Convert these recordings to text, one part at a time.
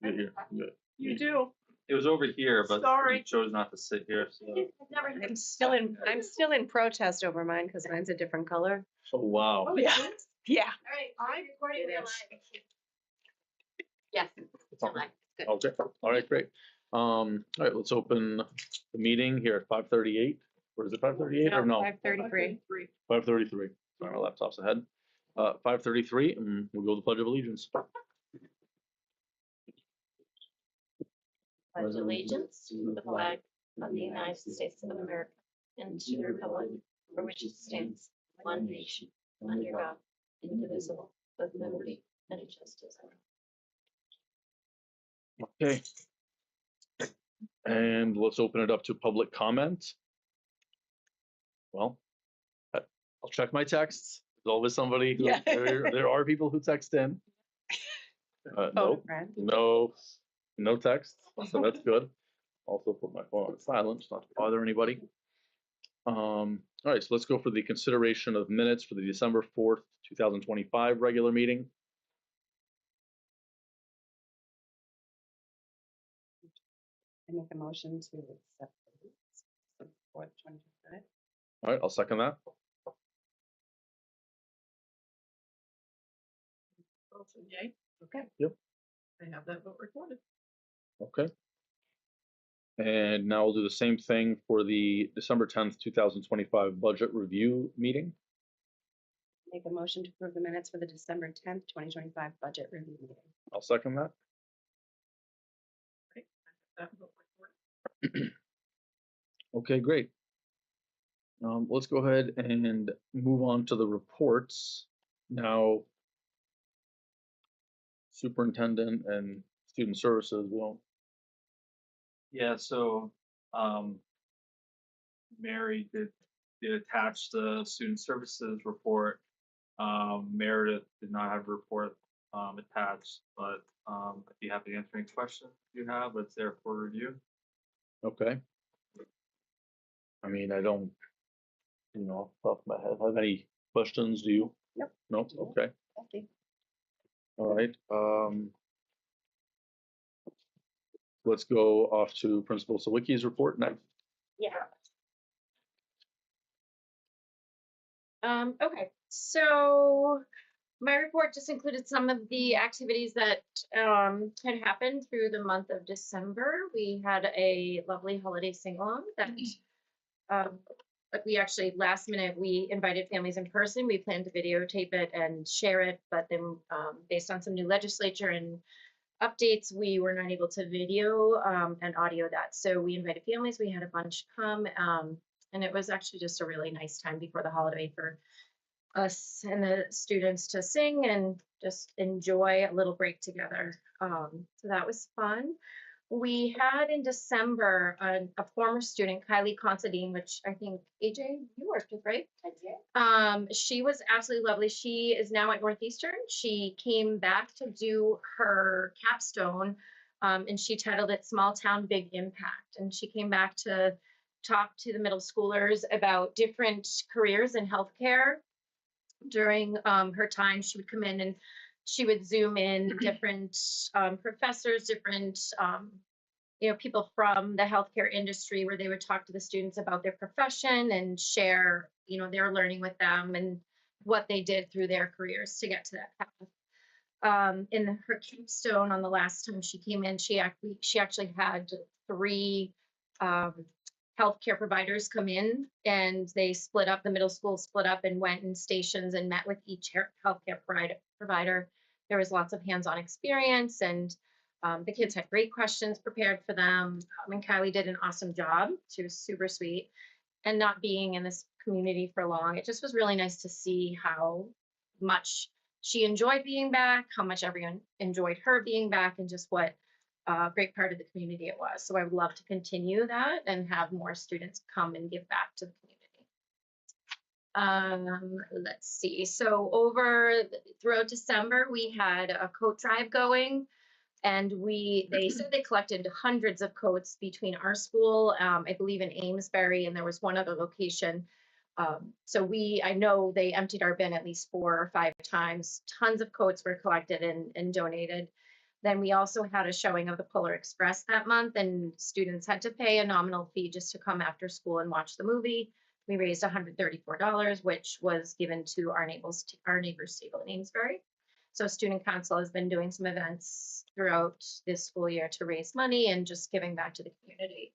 You're here. Good. You do. It was over here, but Sorry. you chose not to sit here. So. I'm still in protest over mine because mine's a different color. Oh, wow. Oh, Yeah. yeah. Yeah. All right, I'm recording It real is. live. Yes. Okay. All right, great. All right, let's open the meeting here at 5:38. Or is it 5:38 or no? 5:33. 5:33. Sorry, my laptop's ahead. 5:33, and we'll go to the Pledge of Allegiance. Pledge allegiance to the flag of the United States of America and to the republic for which it stands, one nation, under God, indivisible, with liberty and justice. Okay. And let's open it up to public comment. Well, I'll check my texts. There's always somebody who, Yeah. there are people who text in. No, friend. no text, so that's good. Also put my phone on silent, not to bother anybody. All right, so let's go for the consideration of minutes for the December 4th, 2025 regular meeting. I make a motion to accept the 4th, 2025. All right, I'll second that. Also, yay. Okay. Yep. I have that vote recorded. Okay. And now we'll do the same thing for the December 10th, 2025 budget review meeting. Make a motion to approve the minutes for the December 10th, 2025 budget review meeting. I'll second that. Okay. I have that vote recorded. Okay, great. Let's go ahead and move on to the reports. Now, superintendent and student services, we don't. Yeah, so Mary did attach the student services report. Meredith did not have a report attached, but I'd be happy to answer any questions you have. It's there for review. Okay. I mean, I don't, off the top of my head, have any questions, do you? Nope. Nope, okay. Okay. All right. Let's go off to Principal Sawicki's report next. Yeah. Okay, so my report just included some of the activities that had happened through the month of December. We had a lovely holiday sing-along that but we actually last minute we invited families in person. We planned to videotape it and share it, but then based on some new legislature and updates, we were not able to video and audio that. So we invited families. We had a bunch come, and it was actually just a really nice time before the holiday for us and the students to sing and just enjoy a little break together. So that was fun. We had in December a former student, Kylie Considine, which I think AJ, you worked with, right? I did. She was absolutely lovely. She is now at Northeastern. She came back to do her capstone, and she titled it Small Town Big Impact. And she came back to talk to the middle schoolers about different careers in healthcare. During her time, she would come in and she would zoom in different professors, different people from the healthcare industry, where they would talk to the students about their profession and share their learning with them and what they did through their careers to get to that path. In her capstone on the last time she came in, she actually had 3 healthcare providers come in, and they split up. The middle school split up and went in stations and met with each healthcare provider. There was lots of hands-on experience, and the kids had great questions prepared for them. And Kylie did an awesome job. She was super sweet. And not being in this community for long, it just was really nice to see how much she enjoyed being back, how much everyone enjoyed her being back, and just what a great part of the community it was. So I would love to continue that and have more students come and give back to the community. Let's see. So throughout December, we had a coat drive going, and they said they collected hundreds of coats between our school, I believe in Amesbury, and there was one other location. So I know they emptied our bin at least 4 or 5 times. Tons of coats were collected and donated. Then we also had a showing of the Polar Express that month, and students had to pay a nominal fee just to come after school and watch the movie. We raised $134, which was given to our neighbors table in Amesbury. So student council has been doing some events throughout this school year to raise money and just giving back to the community.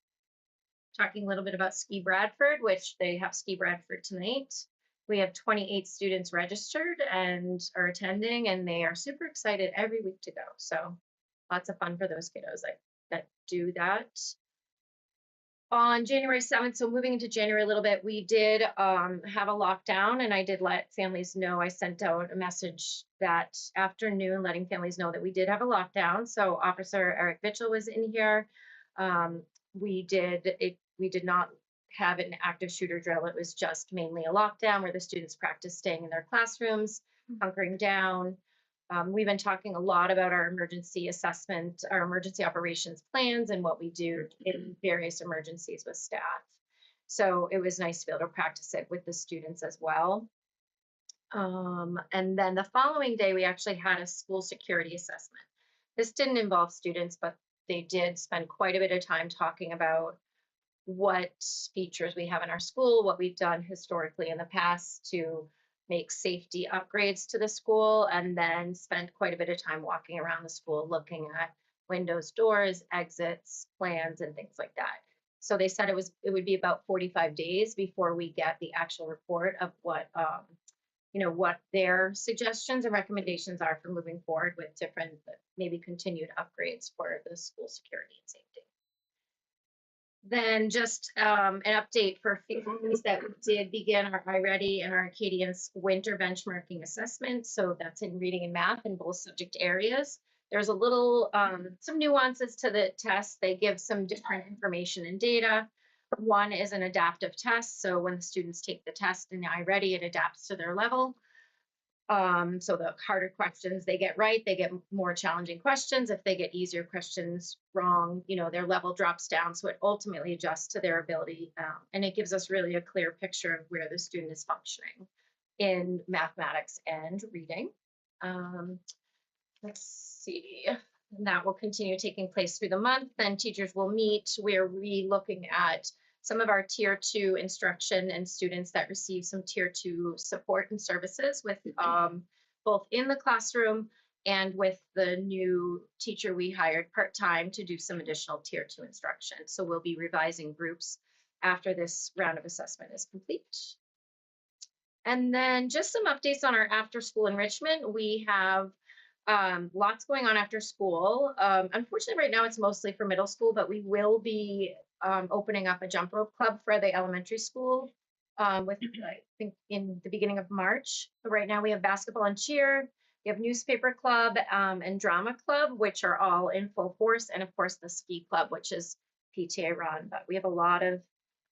Talking a little bit about Ski Bradford, which they have Ski Bradford tonight. We have 28 students registered and are attending, and they are super excited every week to go. So lots of fun for those kiddos that do that. On January 7th, so moving into January a little bit, we did have a lockdown, and I did let families know. I sent out a message that afternoon letting families know that we did have a lockdown. So Officer Eric Mitchell was in here. We did not have an active shooter drill. It was just mainly a lockdown where the students practiced staying in their classrooms, hunkering down. We've been talking a lot about our emergency assessment, our emergency operations plans, and what we do in various emergencies with staff. So it was nice to be able to practice it with the students as well. And then the following day, we actually had a school security assessment. This didn't involve students, but they did spend quite a bit of time talking about what features we have in our school, what we've done historically in the past to make safety upgrades to the school, and then spent quite a bit of time walking around the school looking at windows, doors, exits, plans, and things like that. So they said it would be about 45 days before we get the actual report of what what their suggestions and recommendations are for moving forward with different maybe continued upgrades for the school security and safety. Then just an update for families that did begin our iReady and our Acadians winter benchmarking assessment. So that's in reading and math in both subject areas. There's a little, some nuances to the test. They give some different information and data. One is an adaptive test. So when the students take the test in iReady, it adapts to their level. So the harder questions they get right, they get more challenging questions. If they get easier questions wrong, their level drops down. So it ultimately adjusts to their ability. And it gives us really a clear picture of where the student is functioning in mathematics and reading. Let's see. And that will continue taking place through the month. Then teachers will meet. We're re-looking at some of our tier 2 instruction and students that receive some tier 2 support and services with both in the classroom and with the new teacher we hired part-time to do some additional tier 2 instruction. So we'll be revising groups after this round of assessment is complete. And then just some updates on our after school enrichment. We have lots going on after school. Unfortunately, right now it's mostly for middle school, but we will be opening up a jump rope club for the elementary school with, I think, in the beginning of March. But right now we have basketball and cheer. We have newspaper club and drama club, which are all in full force. And of course, the ski club, which is PTA run. But we have a lot of,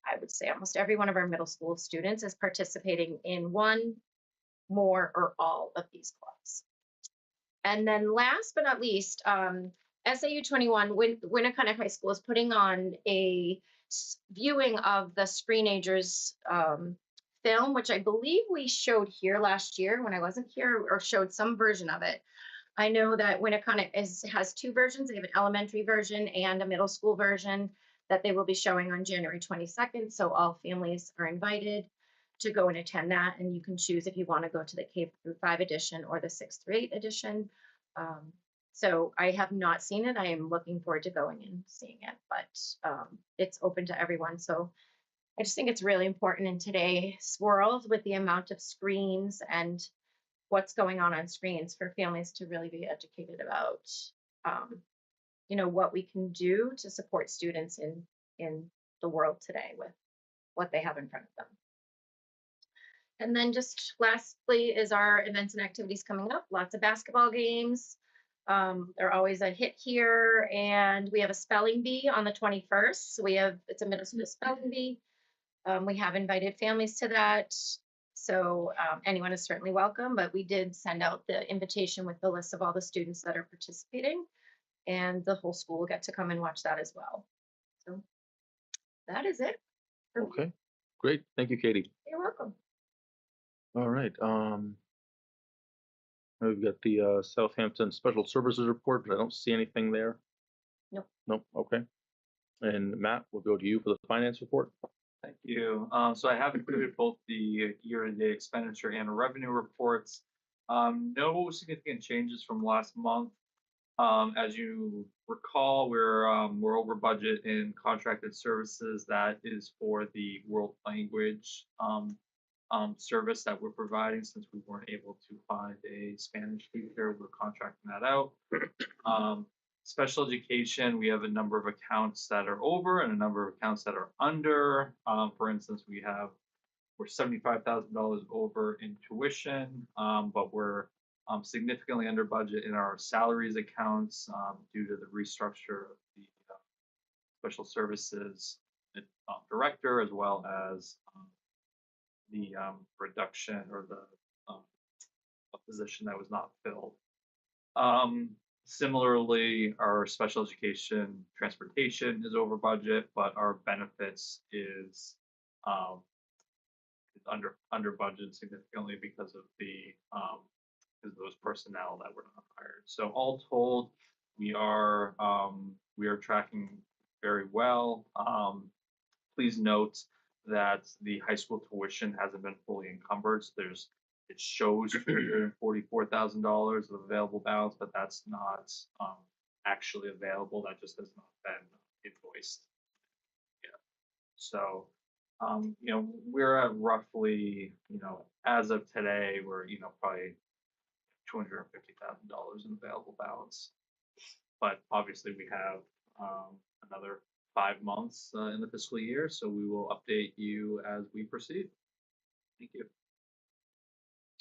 I would say almost every one of our middle school students is participating in one, more, or all of these clubs. And then last but not least, SAU 21, Winnicott High School is putting on a viewing of the Screenagers film, which I believe we showed here last year when I wasn't here, or showed some version of it. I know that Winnicott has 2 versions. They have an elementary version and a middle school version that they will be showing on January 22nd. So all families are invited to go and attend that, and you can choose if you want to go to the K-5 edition or the 6-8 edition. So I have not seen it. I am looking forward to going and seeing it, but it's open to everyone. So I just think it's really important in today's world with the amount of screens and what's going on screens for families to really be educated about, what we can do to support students in the world today with what they have in front of them. And then just lastly is our events and activities coming up. Lots of basketball games. They're always a hit here. And we have a spelling bee on the 21st. So it's a middle school spelling bee. We have invited families to that. So anyone is certainly welcome, but we did send out the invitation with the list of all the students that are participating, and the whole school will get to come and watch that as well. So that is it. Okay, great. Thank you, Katie. You're welcome. All right. We've got the Southampton Special Services Report, but I don't see anything there. Nope. Nope, okay. And Matt, we'll go to you for the finance report. Thank you. So I have included both the year-to-date expenditure and revenue reports. No significant changes from last month. As you recall, we're over budget in contracted services. That is for the world language service that we're providing, since we weren't able to find a Spanish teacher. We're contracting that out. Special education, we have a number of accounts that are over and a number of accounts that are under. For instance, we're $75,000 over in tuition, but we're significantly under budget in our salaries accounts due to the restructure of the special services director, as well as the reduction or the a position that was not filled. Similarly, our special education transportation is over budget, but our benefits is under budget significantly because of those personnel that were not hired. So all told, we are tracking very well. Please note that the high school tuition hasn't been fully encumbered. So it shows $244,000 of available balance, but that's not actually available. That just has not been invoiced yet. So, we're at roughly, as of today, we're, probably $250,000 in available balance. But obviously we have another 5 months in the fiscal year, so we will update you as we proceed. Thank you.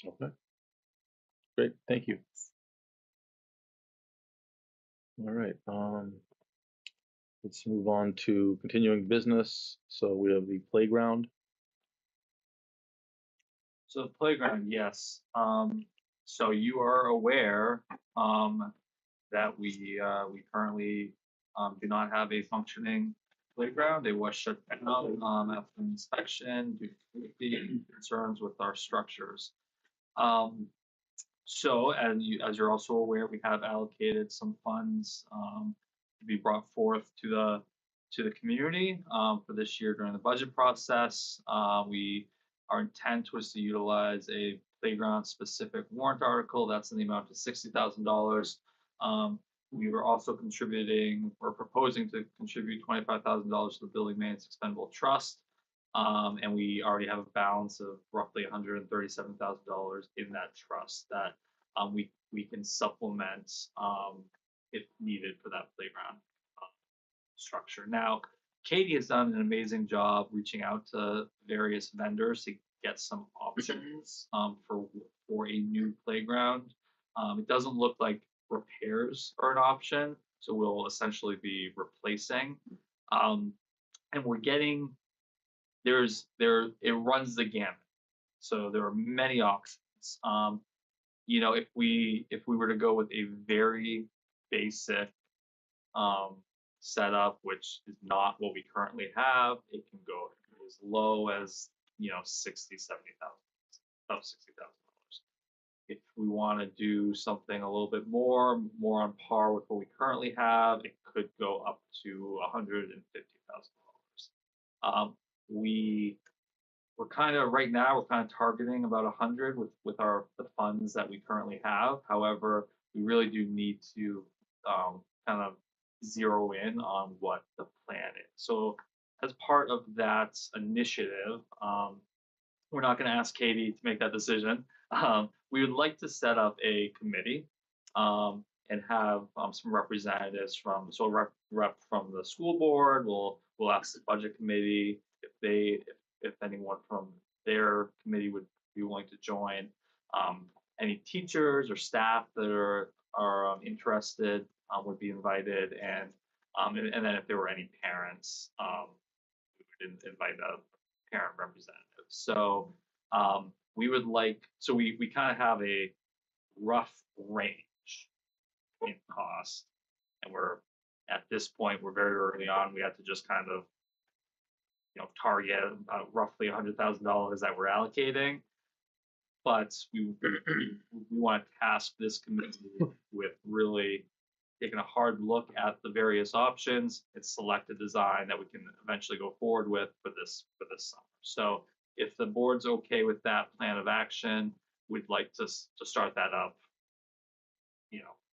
Okay. Great, thank you. All right, let's move on to continuing business. So we have the playground. So the playground, yes. So you are aware that we currently do not have a functioning playground. It was shut down after inspection due to safety concerns with our structures. So as you're also aware, we have allocated some funds to be brought forth to the community for this year during the budget process. Our intent was to utilize a playground specific warrant article that's in the amount of $60,000. We were also contributing or proposing to contribute $25,000 to the Building Maintenance Expendable Trust. And we already have a balance of roughly $137,000 in that trust that we can supplement if needed for that playground structure. Now, Katie has done an amazing job reaching out to various vendors to get some options for a new playground. It doesn't look like repairs are an option, so we'll essentially be replacing. And we're getting it runs the gamut. So there are many options. If we were to go with a very basic setup, which is not what we currently have, it can go as low as $60,000, $70,000. If we want to do something a little bit more on par with what we currently have, it could go up to $150,000. We're kind of right now we're kind of targeting about 100 with the funds that we currently have. However, we really do need to kind of zero in on what the plan is. So as part of that initiative, we're not going to ask Katie to make that decision. We would like to set up a committee and have some representatives from rep from the school board. We'll ask the budget committee if anyone from their committee would be willing to join. Any teachers or staff that are interested would be invited, and then if there were any parents, we would invite a parent representative. So we kind of have a rough range in cost, and at this point we're very early on. We have to just kind of target roughly $100,000 that we're allocating. but we want to task this committee with really taking a hard look at the various options and select a design that we can eventually go forward with for this summer. So if the board's okay with that plan of action, we'd like to start that up,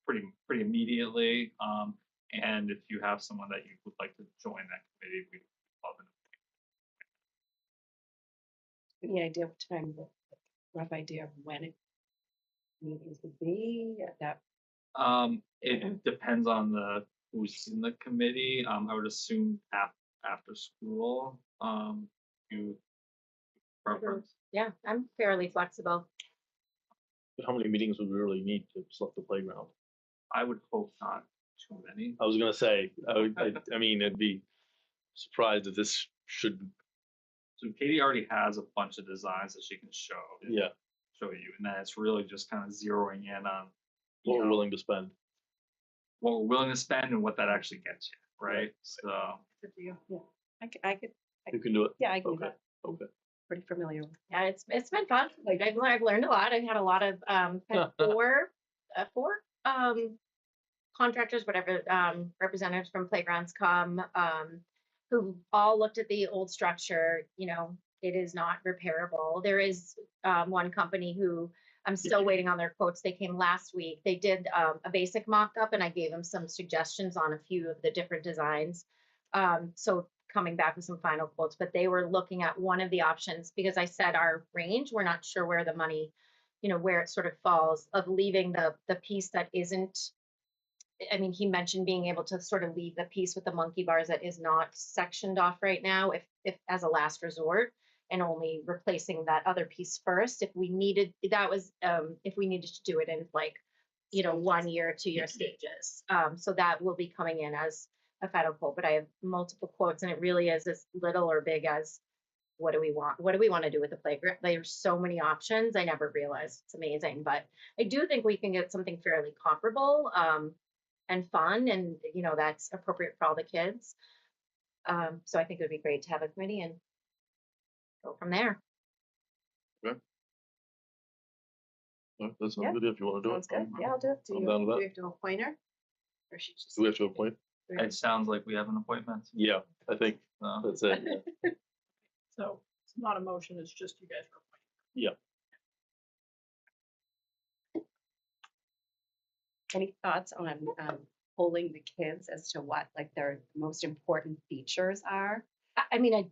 pretty immediately. And if you have someone that you would like to join that committee, we'd love it. Any idea of time, rough idea of when it meetings would be that? It depends on who's in the committee. I would assume after school. You preference? Yeah, I'm fairly flexible. How many meetings would we really need to select the playground? I would hope not too many. I was gonna say, I mean, I'd be surprised if this should, So Katie already has a bunch of designs that she can show you, and then it's really just kind of zeroing in on what we're willing to spend. what we're willing to spend and what that actually gets you, right? So Good deal. I could, You can do it. yeah, I can do Okay. that. Okay. Pretty familiar with. Yeah, it's been fun. Like I've learned a lot. I've had a lot of had four contractors, whatever, representatives from playgrounds come, who all looked at the old structure. It is not repairable. There is one company who I'm still waiting on their quotes. They came last week. They did a basic mock-up, and I gave them some suggestions on a few of the different designs. So coming back with some final quotes, but they were looking at one of the options because I said our range, we're not sure where the money, where it sort of falls, of leaving the piece that isn't. I mean, he mentioned being able to sort of leave the piece with the monkey bars that is not sectioned off right now, if as a last resort, and only replacing that other piece first if we needed. That was if we needed to do it in like 1 year, 2 year stages. So that will be coming in as a final quote, but I have multiple quotes, and it really is as little or big as what do we want? What do we want to do with the playground? There's so many options. I never realized. It's amazing, but I do think we can get something fairly comparable and fun, and that's appropriate for all the kids. So I think it would be great to have a committee and go from there. That sounds Yeah. good if you want to do it. Sounds good. Yeah, I'll do it. I'm down with Do that. we have to appoint her? Or she just? Do we have to appoint? it sounds like we have an appointment. Yeah, I think that's it. So it's not a motion, it's just you guys are appointing. Yeah. Any thoughts on polling the kids as to what like their most important features are? I mean, Not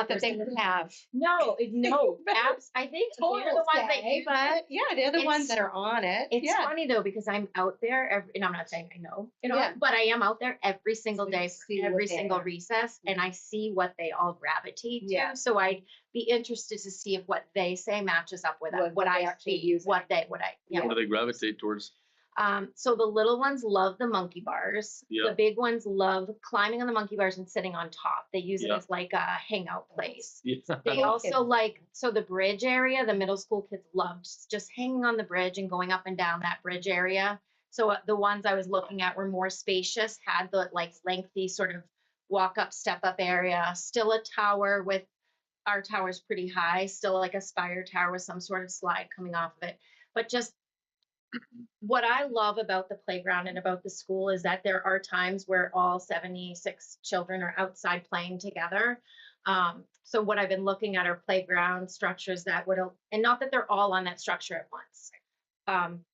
that they would have No, I think they're total the ones that say, you. but yeah, they're the ones It's- that are on it. It's Yeah. funny though because I'm out there, and I'm not saying I know, Yeah. but I am out there every single So you day, see what every they single are. recess, and I see what they all gravitate to. Yeah. So I'd be interested to see if what they say matches up with What what they I actually see, use. what I. Yeah. What do they gravitate towards? So the little ones love the monkey bars. Yeah. The big ones love climbing on the monkey bars and sitting on top. They use it Yeah. as like a hangout place. Yeah. They also like, so the bridge area, the middle school kids loved just hanging on the bridge and going up and down that bridge area. So the ones I was looking at were more spacious, had the like lengthy sort of walk up, step up area, still a tower with, our tower's pretty high, still like a spire tower with some sort of slide coming off of it. But just what I love about the playground and about the school is that there are times where all 76 children are outside playing together. So what I've been looking at are playground structures that would, and not that they're all on that structure at once,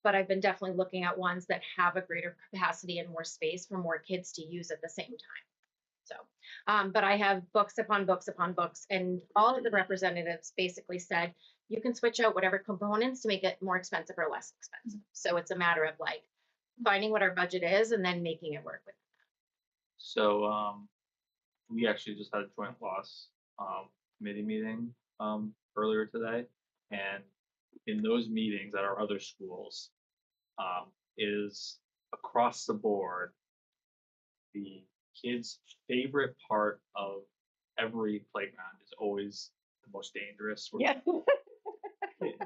but I've been definitely looking at ones that have a greater capacity and more space for more kids to use at the same time. So, but I have books upon books upon books, and all of the representatives basically said, you can switch out whatever components to make it more expensive or less expensive. So it's a matter of like finding what our budget is and then making it work with. So we actually just had a joint loss committee meeting earlier today, and in those meetings at our other schools is across the board the kids' favorite part of every playground is always the most dangerous. Yeah.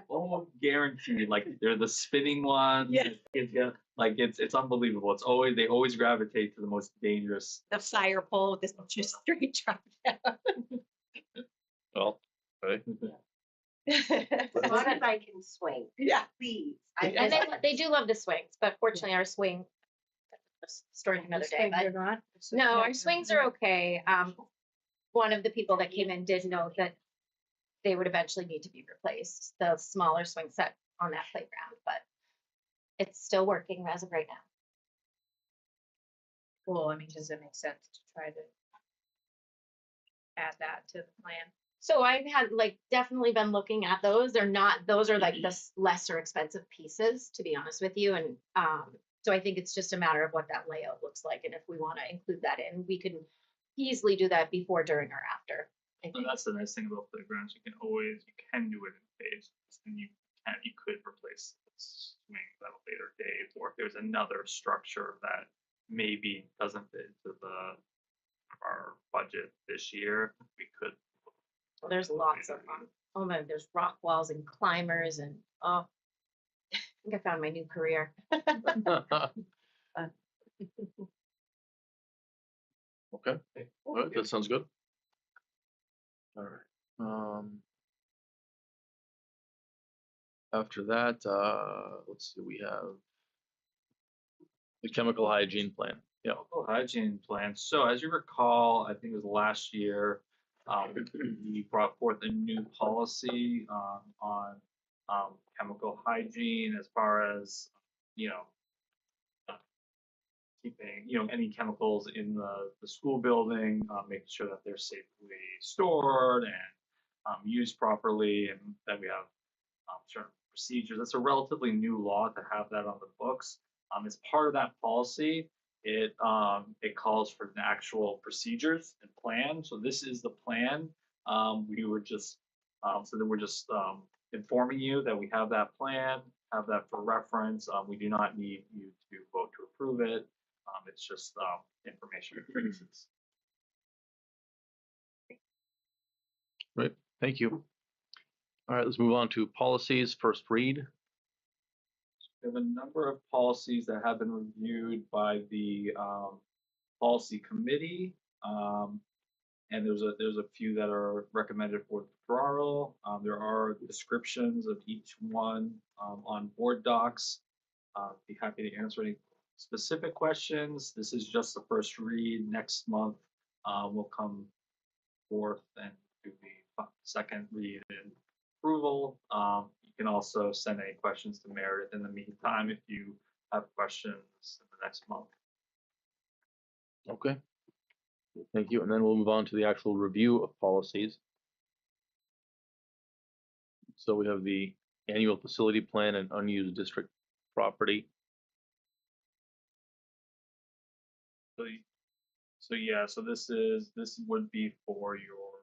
Almost guaranteed, like they're the spinning ones. Yeah. Kids get, like it's unbelievable. It's always, they always gravitate to the most dangerous. The fire pole with this just straight drop down. Well, okay. As long as I can swing. Yeah. Please. And they do love the swings, but fortunately our swing, story for another day, but no, our swings are okay. One of the people that came in did note that they would eventually need to be replaced, the smaller swing set on that playground, but it's still working as of right now. Well, I mean, does it make sense to try to add that to the plan? So I've had like definitely been looking at those. Those are like the lesser expensive pieces, to be honest with you. And so I think it's just a matter of what that layout looks like. And if we want to include that in, we can easily do that before, during, or after. I And think. that's the nice thing about playgrounds. You can do it in phases, and you could replace the swing at a later date, or if there's another structure that maybe doesn't fit into our budget this year, we could. Well, there's lots of them. Oh my, there's rock walls and climbers and oh, I think I found my new career. Okay, all right, that sounds good. All right. After that, let's see, we have the chemical hygiene plan. Yeah. Chemical hygiene plan. So as you recall, I think it was last year, we brought forth a new policy on chemical hygiene as far as, keeping, any chemicals in the school building, making sure that they're safely stored and used properly, and that we have certain procedures. That's a relatively new law to have that on the books. As part of that policy, it calls for the actual procedures and plan. So this is the plan. We were just so that we're just informing you that we have that plan, have that for reference. We do not need you to vote to approve it. It's just information purposes. Right, thank you. All right, let's move on to policies, first read. We have a number of policies that have been reviewed by the policy committee, and there's a few that are recommended for withdrawal. There are descriptions of each one on board docs. Be happy to answer any specific questions. This is just the first read. Next month we'll come forth and do the second read and approval. You can also send any questions to Meredith in the meantime if you have questions in the next month. Okay, thank you. And then we'll move on to the actual review of policies. So we have the annual facility plan and unused district property. So this would be for your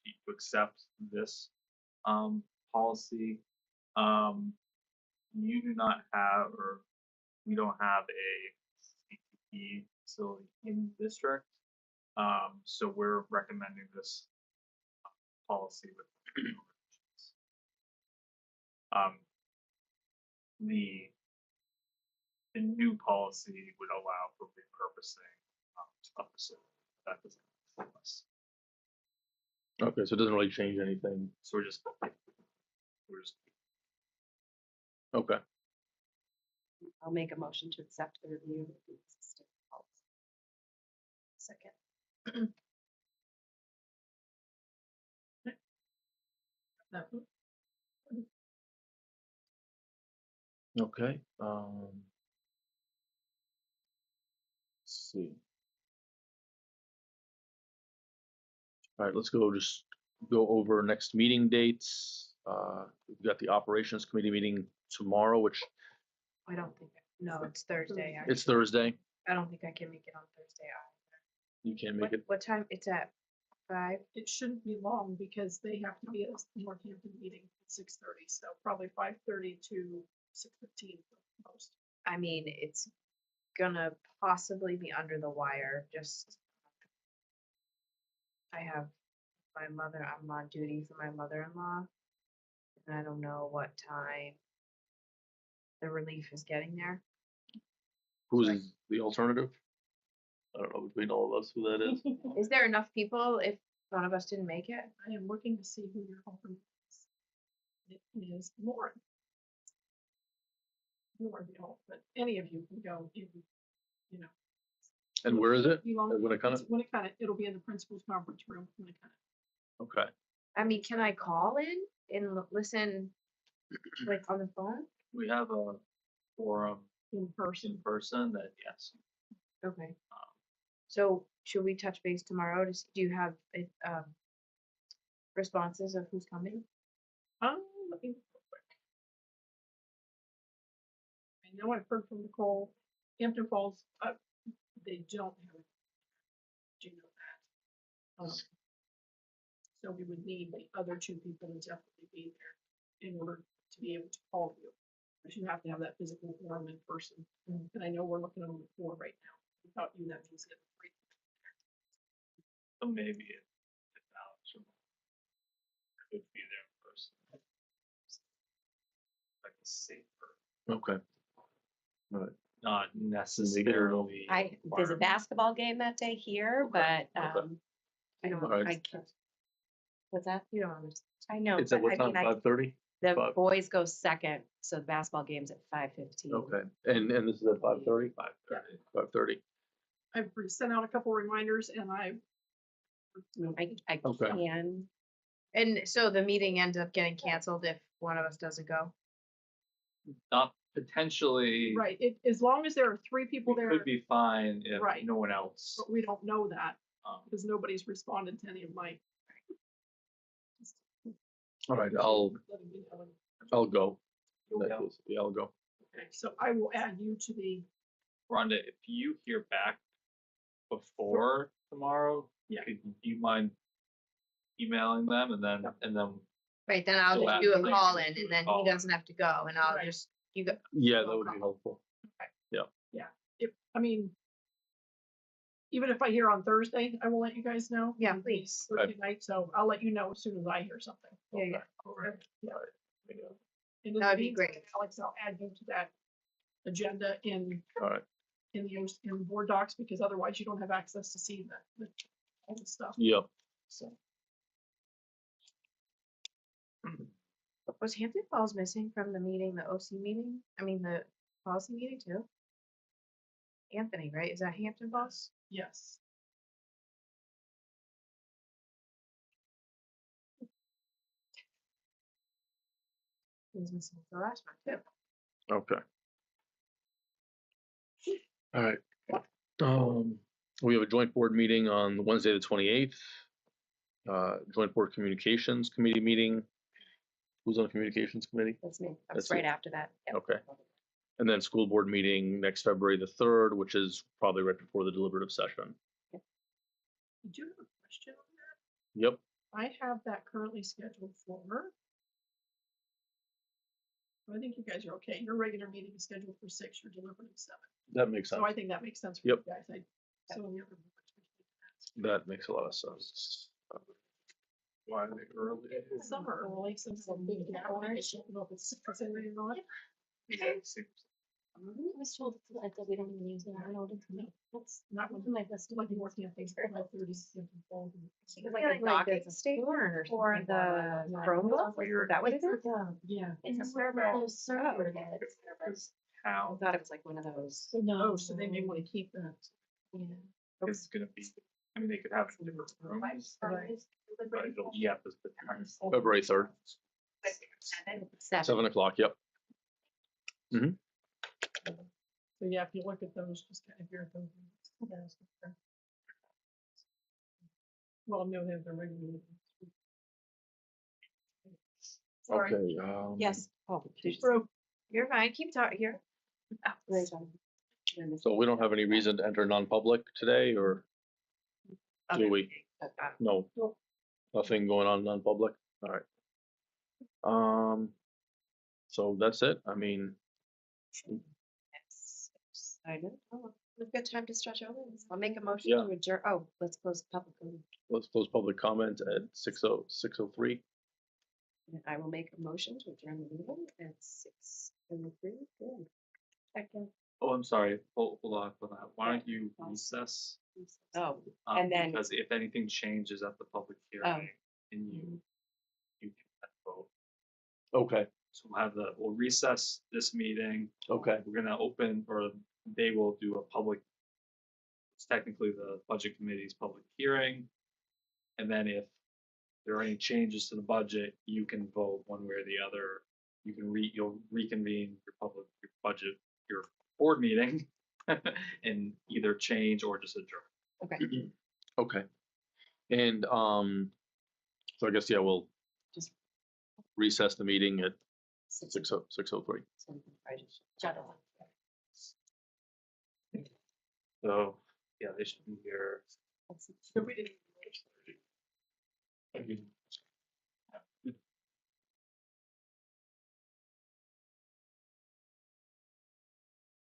to accept this policy. You do not have, or we don't have a CTP facility in the district, so we're recommending this policy with the new policy would allow for repurposing of facility. That doesn't help us. Okay, so it doesn't really change anything. So we're just Okay, I'll make a motion to accept the review of the existing policy. Second. okay. Let's see. All right, let's just go over next meeting dates. We've got the operations committee meeting tomorrow, which I don't think, no, it's Thursday. it's actually. Thursday. I don't think I can make it on Thursday either. You can't make it. What time? It's at 5? It shouldn't be long because they have to be at a Northampton meeting at 6:30, so probably 5:30 to 6:15 most. I mean, it's gonna possibly be under the wire, just I have I'm on duty for my mother-in-law, and I don't know what time the relief is getting there. Who's the alternative? I don't know between all of us who that is. Is there enough people if one of us didn't make it? I am looking to see who your alternate is. It is Lauren. Lauren, but any of you can go, you know. And where is it? Be long- At Winnicott? it's Winnicott, it'll be in the principal's conference room, Winnicott. Okay. I mean, can I call in and listen, like on the phone? We have a forum In person. in person that, yes. Okay. So should we touch base tomorrow? Do you have responses of who's coming? Let me look real quick. I know I've heard from Nicole, Hampton Falls, they don't have it. Do you know that? So we would need the other two people to definitely be there in order to be able to call you. Because you have to have that physical forum in person. And I know we're looking at only 4 right now. Without you, that means getting 3. So maybe if Alex or could be there in person. Like a safer, Okay. All right. not necessarily. There's a requirement. basketball game that day here, but I don't. Alright. I can't. What's that? You don't understand. I know. It's at but what I time? mean, 5:30? the 5? boys go second, so the basketball game's at 5:15. Okay. And this is at 5:30? 5:30. 5:30. I've sent out a couple reminders and I Okay. can. And so the meeting ends up getting canceled if one of us doesn't go. Not potentially. right, as long as there are 3 people We there, could be fine if Right. no one else. but we don't know that because Um, nobody's responded to any of my. All right. letting me know. I'll go. You'll In that go. case, yeah, I'll go. Okay, so I will add you to the, Rhonda, if you hear back before tomorrow, Yeah. could you mind emailing them and then Right, then I'll So just do a after they call do in the and then call he in. doesn't have to go and I'll Right. just, you go. Yeah, that No would be problem. helpful. I mean, even if I hear on Thursday, I will let you guys know. Yeah, It's please. Thursday night, so I'll let you know as soon as I hear something. Yeah, yeah. Yeah. And in That'd the be great. meantime, Alex, I'll add you to that agenda All right. in the board docs, because otherwise you don't have access to see all the stuff, Yep. so. Was Hampton Falls missing from the meeting, the OC meeting? I mean, the policy meeting too? Anthony, right? Is that Hampton Falls? Yes. He was missing the last one too. Okay. All right. We have a joint board meeting on Wednesday, the 28th. Joint board communications committee meeting. Who's on the communications committee? That's me. That That's was right you. after that. Yep. Okay. And then school board meeting next February the 3rd, which is probably right before the deliberative session. Did you have a question on that? Yep. I have that currently scheduled for. I think you guys are okay. Your regular meeting is scheduled for 6, your deliberative 7. That makes sense. So I think that makes sense for Yep. you guys. So the other boards, we should do That makes a lot of sense. Why are they early? that. Some are early, some are big gap. I don't know if it's 6 or not. I was told that we don't even use it. I don't know. That's Not one. my best. Like more campings, 5:30, Hampton Falls. Like a docking station for the Chromebook? Is that what it is? Yeah. It's a server. Server. It's I How thought it was like one of those. No, so they may want to keep that. yeah. it's gonna be, I mean, they could have different rooms, but it'll, yeah, this the time. February 3rd, 7. 7 o'clock. Yep. So yeah, if you look at those, just kind of hear those. Well, no, they have their regular meetings. Sorry. Okay. Yes. Oh, Through. you're fine. Keep talking here. So we don't have any reason to enter non-public today, or do we? No. Nope. Nothing going on non-public? All right. So that's it. I mean, We've got time to stretch over. I'll make a motion Yeah. to adjourn. Oh, let's close the public. Meeting. let's close public comment at 6:03. I will make a motion to adjourn the meeting at 6:03. Good. Second. Oh, I'm sorry, hold on for that. Why don't you recess? Oh, and then- Because if anything changes at the public hearing and you can vote. Okay, So we'll recess this meeting. okay, We're gonna open, or they will do a public, it's technically the budget committee's public hearing. And then if there are any changes to the budget, you can vote one way or the other. You'll reconvene your budget, your board meeting and either change or just adjourn. Okay. okay. And, so I guess, yeah, we'll Just- recess the meeting at Six- 6:03. I just jot it on. So, yeah, they should be here. So we didn't